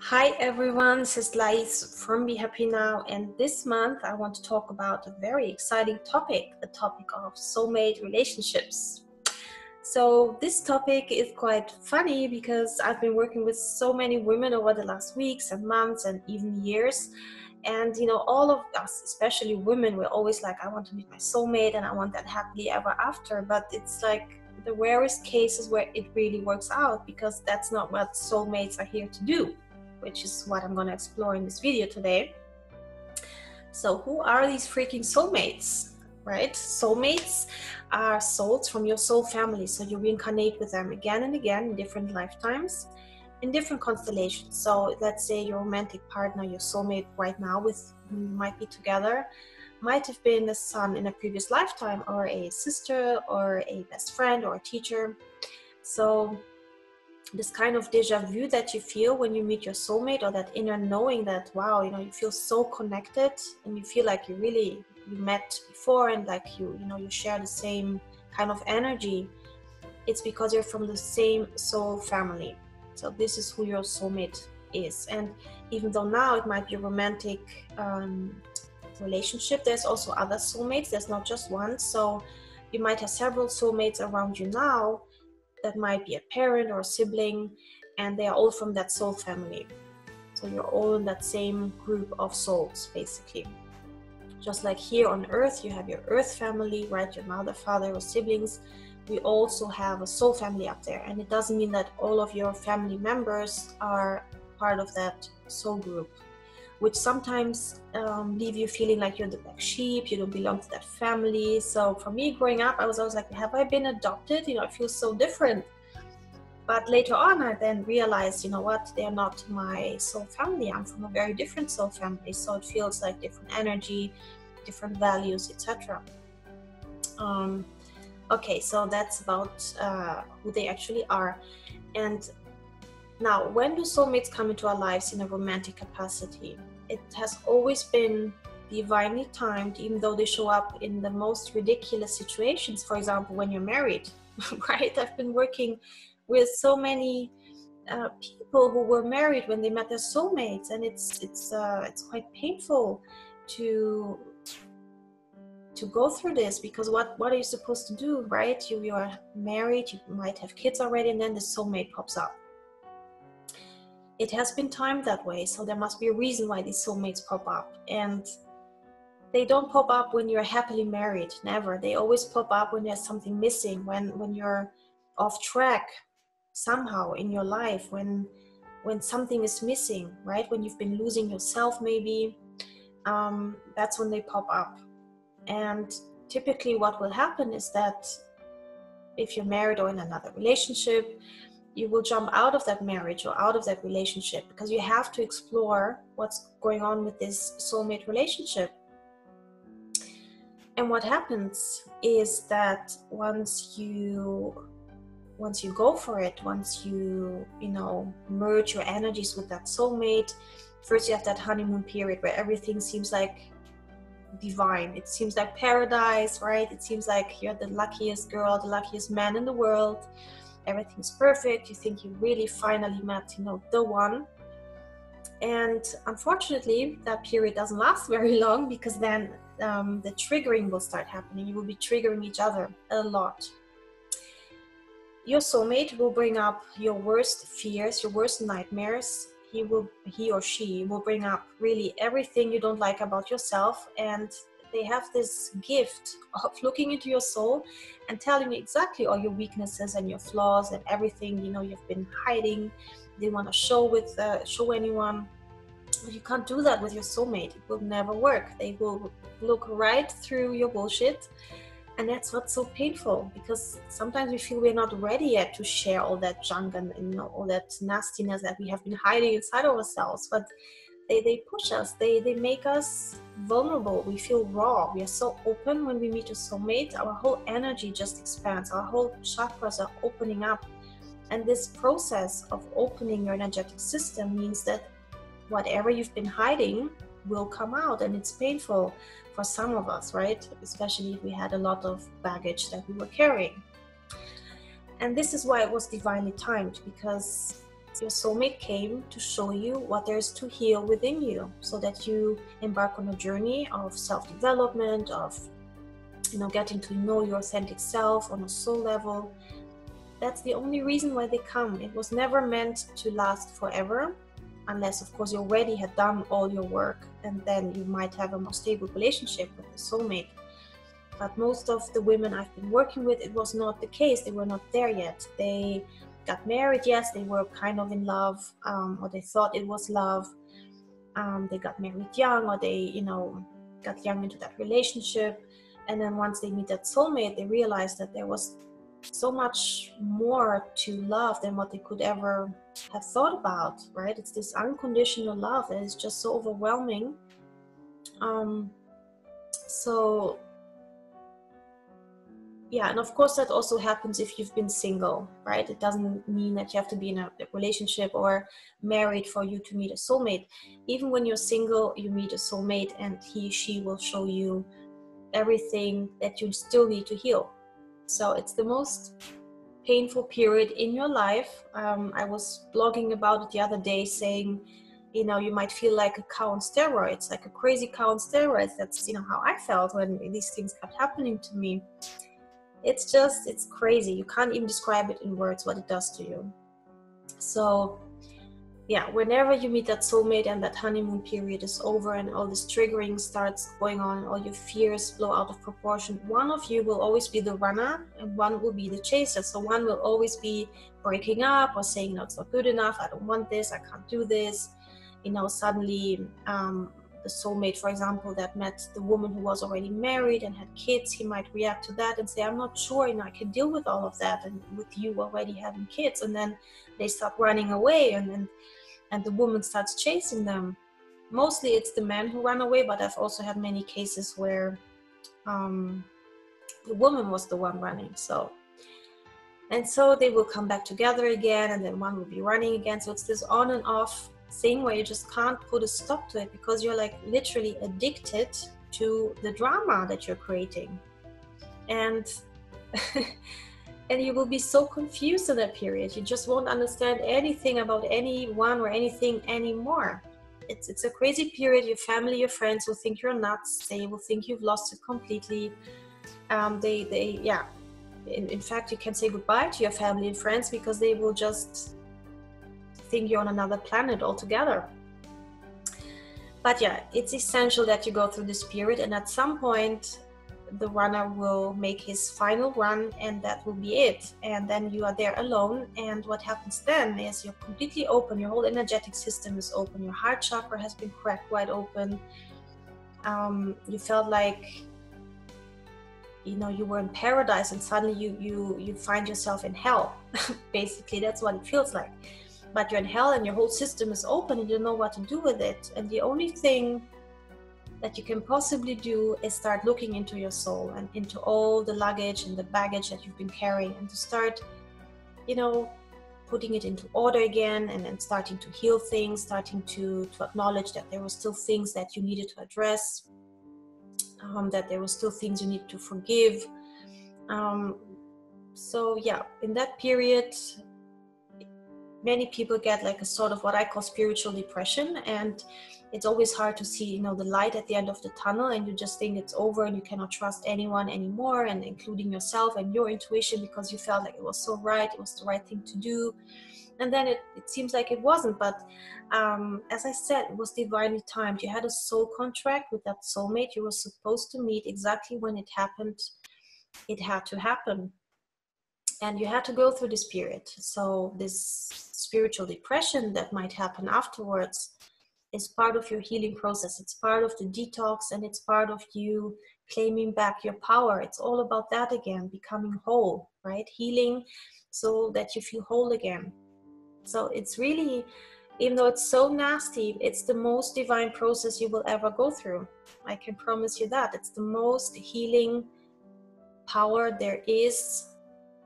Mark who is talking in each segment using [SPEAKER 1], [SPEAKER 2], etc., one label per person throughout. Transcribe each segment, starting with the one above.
[SPEAKER 1] Hi everyone, this is Lais from Be Happy Now, and this month I want to talk about a very exciting topic, the topic of soulmate relationships. So this topic is quite funny because I've been working with so many women over the last weeks and months and even years. And all of us, especially women, we're always like, I want to meet my soulmate and I want that happily ever after. But it's like the rarest cases where it really works out, because that's not what soulmates are here to do, which is what I'm going to explore in this video today. So who are these freaking soulmates, right? Soulmates are souls from your soul family. So you reincarnate with them again and again in different lifetimes, in different constellations. So let's say your romantic partner, your soulmate right now with whom you might be together, might have been a son in a previous lifetime, or a sister, or a best friend, or a teacher. So this kind of deja vu that you feel when you meet your soulmate, or that inner knowing that, wow, you feel so connected and you feel like you met before, and like you share the same kind of energy. It's because you're from the same soul family. So this is who your soulmate is. And even though now it might be a romantic relationship, there's also other soulmates. There's not just one. So you might have several soulmates around you now. That might be a parent or a sibling, and they are all from that soul family. So you're all in that same group of souls, basically. Just like here on earth, you have your earth family, right? Your mother, father, or siblings. We also have a soul family up there. And it doesn't mean that all of your family members are part of that soul group, which sometimes leave you feeling like you're the black sheep, you don't belong to that family. So for me, growing up, I was always like, have I been adopted? It feels so different. But later on, I then realized, what, they're not my soul family. I'm from a very different soul family. So it feels like different energy, different values, etc. Okay, so that's about who they actually are. And now, when do soulmates come into our lives in a romantic capacity? It has always been divinely timed, even though they show up in the most ridiculous situations. For example, when you're married, right? I've been working with so many people who were married when they met their soulmates, and it's quite painful to go through this, because what are you supposed to do, right? You are married, you might have kids already, and then the soulmate pops up. It has been timed that way, so there must be a reason why these soulmates pop up. And they don't pop up when you're happily married, never. They always pop up when there's something missing, when you're off track somehow in your life, when something is missing, right? When you've been losing yourself, maybe. That's when they pop up. And typically what will happen is that if you're married or in another relationship, you will jump out of that marriage or out of that relationship, because you have to explore what's going on with this soulmate relationship. And what happens is that once you go for it, once you merge your energies with that soulmate, first you have that honeymoon period where everything seems like divine. It seems like paradise, right? It seems like you're the luckiest girl, the luckiest man in the world. Everything's perfect. You think you really finally met, the one. And unfortunately, that period doesn't last very long, because then the triggering will start happening. You will be triggering each other a lot. Your soulmate will bring up your worst fears, your worst nightmares. He or she will bring up really everything you don't like about yourself, and they have this gift of looking into your soul and telling you exactly all your weaknesses and your flaws and everything you've been hiding. They want to show anyone. But you can't do that with your soulmate. It will never work. They will look right through your bullshit. And that's what's so painful, because sometimes we feel we're not ready yet to share all that junk and all that nastiness that we have been hiding inside of ourselves. But they push us, they make us vulnerable. We feel raw. We are so open when we meet a soulmate. Our whole energy just expands. Our whole chakras are opening up. And this process of opening your energetic system means that whatever you've been hiding will come out, and it's painful for some of us, right? Especially if we had a lot of baggage that we were carrying. And this is why it was divinely timed, because your soulmate came to show you what there is to heal within you, so that you embark on a journey of self-development, of getting to know your authentic self on a soul level. That's the only reason why they come. It was never meant to last forever, unless of course you already had done all your work, and then you might have a more stable relationship with the soulmate. But most of the women I've been working with, it was not the case. They were not there yet. They got married, yes, they were kind of in love, or they thought it was love. They got married young, or they got young into that relationship, and then once they meet that soulmate, they realized that there was so much more to love than what they could ever have thought about, right? It's this unconditional love that is just so overwhelming. So yeah, and of course that also happens if you've been single, right? It doesn't mean that you have to be in a relationship or married for you to meet a soulmate. Even when you're single, you meet a soulmate, and she will show you everything that you still need to heal. So it's the most painful period in your life. I was blogging about it the other day, saying, you might feel like a cow on steroids, like a crazy cow on steroids. That's how I felt when these things kept happening to me. It's crazy. You can't even describe it in words what it does to you. So yeah, whenever you meet that soulmate and that honeymoon period is over and all this triggering starts going on and all your fears blow out of proportion, one of you will always be the runner and one will be the chaser. So one will always be breaking up or saying, no, it's not good enough, I don't want this, I can't do this. Suddenly the soulmate, for example, that met the woman who was already married and had kids, he might react to that and say, I'm not sure, I can deal with all of that, and with you already having kids. And then they start running away, and the woman starts chasing them. Mostly it's the men who run away, but I've also had many cases where the woman was the one running. So they will come back together again, and then one will be running again. So it's this on and off thing where you just can't put a stop to it, because you're like literally addicted to the drama that you're creating. And and you will be so confused in that period. You just won't understand anything about anyone or anything anymore. It's a crazy period. Your family, your friends will think you're nuts. They will think you've lost it completely. In fact, you can say goodbye to your family and friends, because they will just think you're on another planet altogether. But yeah, it's essential that you go through this period, and at some point the runner will make his final run, and that will be it. And then you are there alone, and what happens then is you're completely open. Your whole energetic system is open. Your heart chakra has been cracked wide open. You felt like you were in paradise, and suddenly you find yourself in hell. Basically, that's what it feels like. But you're in hell and your whole system is open and you don't know what to do with it. And the only thing that you can possibly do is start looking into your soul and into all the luggage and the baggage that you've been carrying, and to start, putting it into order again, and then starting to heal things, starting to acknowledge that there were still things that you needed to address, that there were still things you need to forgive. So yeah, in that period, many people get like a sort of what I call spiritual depression, and it's always hard to see, the light at the end of the tunnel, and you just think it's over and you cannot trust anyone anymore, and including yourself and your intuition, because you felt like it was so right, it was the right thing to do. And then it seems like it wasn't. But as I said, it was divinely timed. You had a soul contract with that soulmate. You were supposed to meet exactly when it happened. It had to happen. And you had to go through this period. So this spiritual depression that might happen afterwards is part of your healing process. It's part of the detox, and it's part of you claiming back your power. It's all about that again, becoming whole, right? Healing so that you feel whole again. So it's really, even though it's so nasty, it's the most divine process you will ever go through. I can promise you that. It's the most healing power there is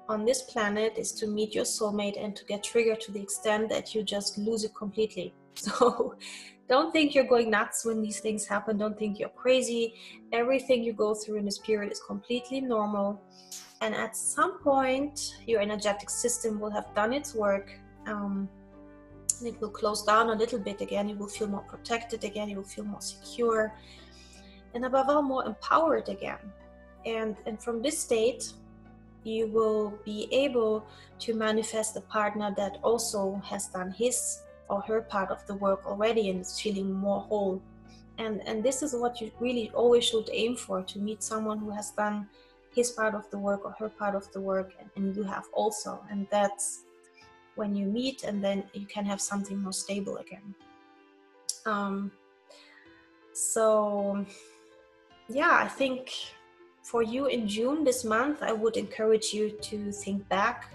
[SPEAKER 1] on this planet, is to meet your soulmate and to get triggered to the extent that you just lose it completely. So don't think you're going nuts when these things happen. Don't think you're crazy. Everything you go through in this period is completely normal. And at some point, your energetic system will have done its work. and it will close down a little bit again. You will feel more protected again. You will feel more secure, and above all, more empowered again. And from this state, you will be able to manifest a partner that also has done his or her part of the work already and is feeling more whole. And this is what you really always should aim for, to meet someone who has done his part of the work or her part of the work, and you have also. And that's when you meet, and then you can have something more stable again. So yeah, I think for you in June this month, I would encourage you to think back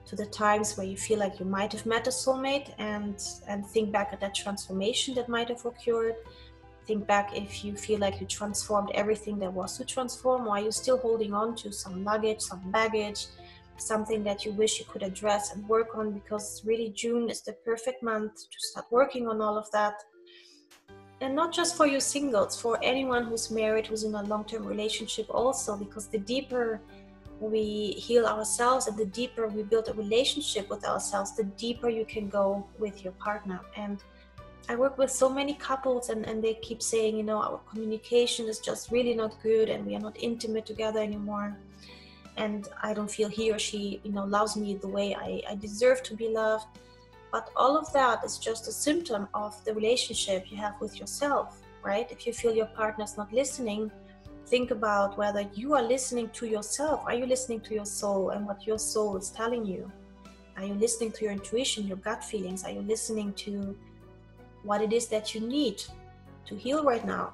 [SPEAKER 1] to the times where you feel like you might have met a soulmate, and think back at that transformation that might have occurred. Think back if you feel like you transformed everything there was to transform, or are you still holding on to some luggage, some baggage, something that you wish you could address and work on, because really June is the perfect month to start working on all of that. And not just for you singles, for anyone who's married, who's in a long-term relationship also, because the deeper we heal ourselves and the deeper we build a relationship with ourselves, the deeper you can go with your partner. And I work with so many couples, and they keep saying, you know, our communication is just really not good and we are not intimate together anymore. And I don't feel he or she, you know, loves me the way I deserve to be loved. But all of that is just a symptom of the relationship you have with yourself, right? If you feel your partner's not listening, think about whether you are listening to yourself. Are you listening to your soul and what your soul is telling you? Are you listening to your intuition, your gut feelings? Are you listening to what it is that you need to heal right now?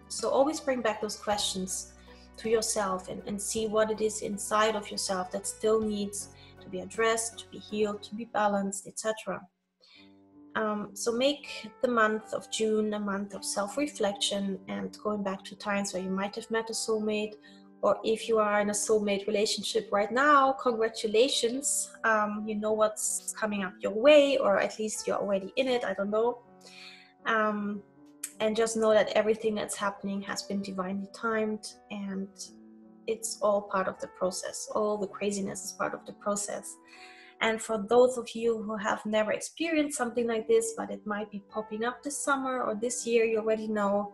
[SPEAKER 1] So always bring back those questions to yourself, and see what it is inside of yourself that still needs to be addressed, to be healed, to be balanced, etc. So make the month of June a month of self-reflection and going back to times where you might have met a soulmate, or if you are in a soulmate relationship right now, congratulations. You know what's coming up your way, or at least you're already in it, I don't know. And just know that everything that's happening has been divinely timed, and it's all part of the process. All the craziness is part of the process. And for those of you who have never experienced something like this, but it might be popping up this summer or this year, you already know,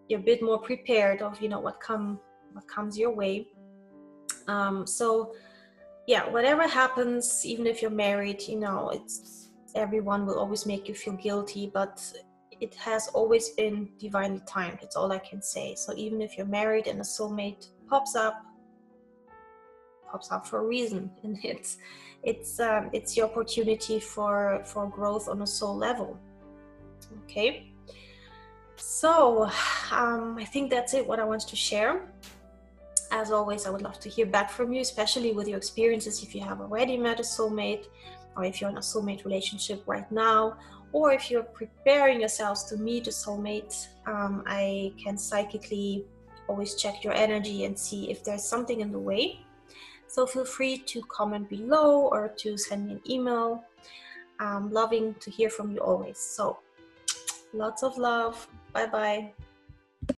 [SPEAKER 1] you're a bit more prepared of, you know, what comes your way. So yeah, whatever happens, even if you're married, you know, everyone will always make you feel guilty, but it has always been divinely timed. It's all I can say. So even if you're married and a soulmate pops up for a reason, and it's your opportunity for growth on a soul level. Okay, so I think that's it, what I wanted to share. As always, I would love to hear back from you, especially with your experiences, if you have already met a soulmate, or if you're in a soulmate relationship right now, or if you're preparing yourselves to meet a soulmate. I can psychically always check your energy and see if there's something in the way. So feel free to comment below or to send me an email. I'm loving to hear from you always. So lots of love. Bye bye.